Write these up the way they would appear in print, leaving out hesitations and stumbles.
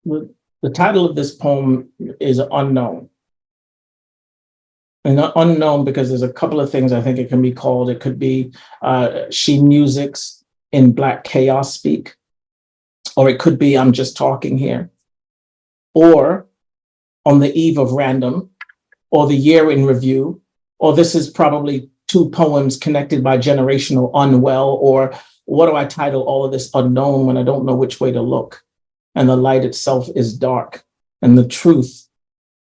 The title of this poem is Unknown. And unknown because there's a couple of things I think it can be called. It could be she musics in Black chaos speak, or it could be I'm just talking here, or on the eve of random, or the year in review, or this is probably two poems connected by generational unwell, or what do I title all of this unknown when I don't know which way to look? And the light itself is dark, and the truth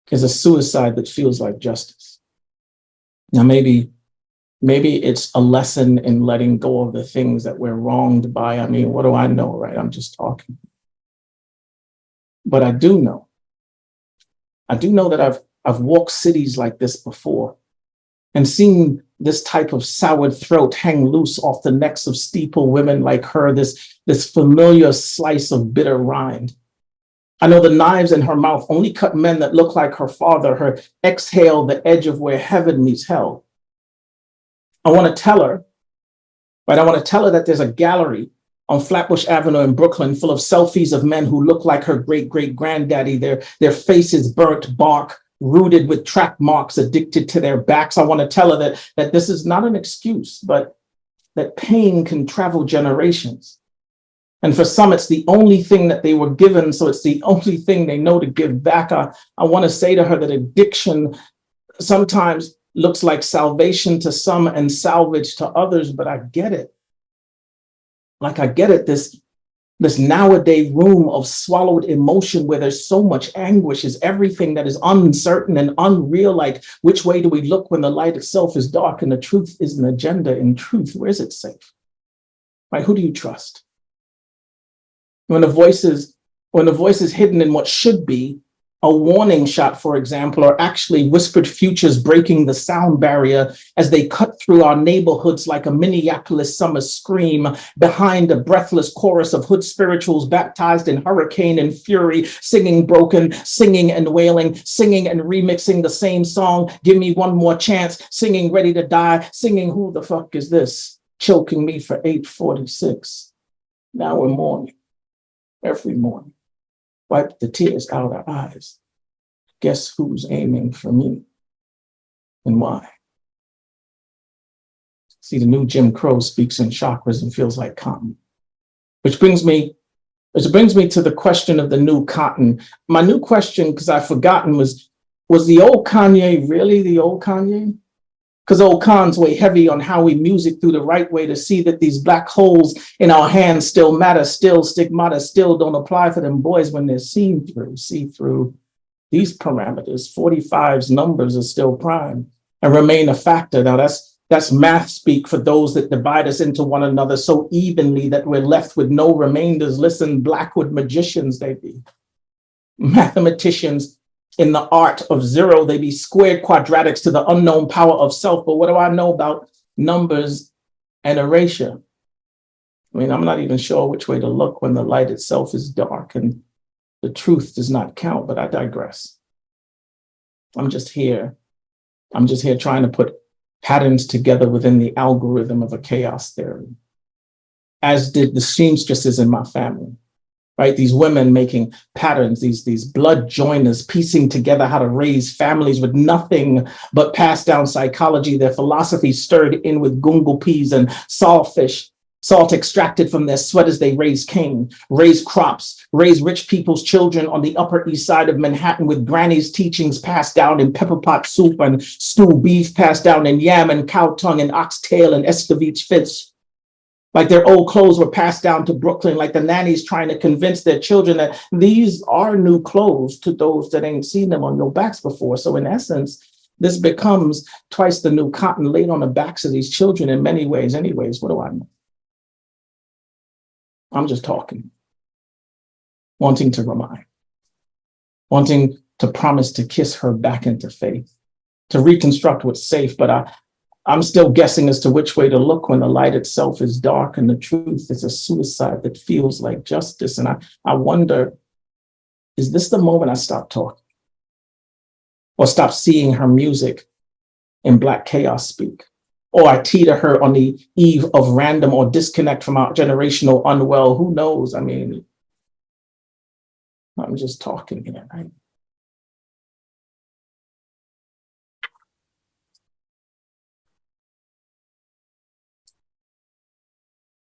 is a suicide that feels like justice. Now, maybe it's a lesson in letting go of the things that we're wronged by. I mean, what do I know, right? I'm just talking. But I do know that I've walked cities like this before and seen this type of soured throat hang loose off the necks of steeple women like her, this familiar slice of bitter rind. I know the knives in her mouth only cut men that look like her father, her exhale the edge of where heaven meets hell. I want to tell her, right? I want to tell her that there's a gallery on Flatbush Avenue in Brooklyn full of selfies of men who look like her great-great-granddaddy, their faces burnt bark, rooted with track marks addicted to their backs. I want to tell her that this is not an excuse, but that pain can travel generations. And for some, it's the only thing that they were given, so it's the only thing they know to give back. I want to say to her that addiction sometimes looks like salvation to some and salvage to others, but I get it. Like I get it, this nowadays room of swallowed emotion where there's so much anguish is everything that is uncertain and unreal. Like, which way do we look when the light itself is dark and the truth is an agenda in truth? Where is it safe? Right? Who do you trust? When the voice is hidden in what should be a warning shot, for example, or actually whispered futures breaking the sound barrier as they cut through our neighborhoods like a Minneapolis summer scream behind a breathless chorus of hood spirituals baptized in hurricane and fury, singing broken, singing and wailing, singing and remixing the same song, give me one more chance, singing ready to die, singing who the fuck is this, choking me for 8:46. Now we're mourning, every morning. Wipe the tears out our eyes. Guess who's aiming for me and why? See, the new Jim Crow speaks in chakras and feels like cotton, which brings me to the question of the new cotton. My new question, because I've forgotten, was the old Kanye really the old Kanye? Because old Khan's weigh heavy on how we music through the right way to see that these black holes in our hands still matter, still stigmata, still don't apply for them boys when they're seen through, see through these parameters. 45's numbers are still prime and remain a factor. Now that's math speak for those that divide us into one another so evenly that we're left with no remainders. Listen, Blackwood magicians they be, mathematicians in the art of zero, they be squared quadratics to the unknown power of self. But what do I know about numbers and erasure? I mean, I'm not even sure which way to look when the light itself is dark and the truth does not count, but I digress. I'm just here trying to put patterns together within the algorithm of a chaos theory, as did the seamstresses in my family. Right? These women making patterns, these blood joiners piecing together how to raise families with nothing but passed down psychology, their philosophy stirred in with gungle peas and sawfish, salt extracted from their sweat as they raise cane, raise crops, raise rich people's children on the Upper East Side of Manhattan with granny's teachings passed down in pepper pot soup and stew beef passed down in yam and cow tongue and oxtail and escovitch fish. Like their old clothes were passed down to Brooklyn, like the nannies trying to convince their children that these are new clothes to those that ain't seen them on your backs before. So in essence, this becomes twice the new cotton laid on the backs of these children in many ways. Anyways, what do I know? I'm just talking, wanting to remind, wanting to promise to kiss her back into faith, to reconstruct what's safe, but I'm still guessing as to which way to look when the light itself is dark and the truth is a suicide that feels like justice. And I wonder, is this the moment I stop talking or stop seeing her music in Black chaos speak? Or I teeter her on the eve of random or disconnect from our generational unwell? Who knows? I mean, I'm just talking here, right?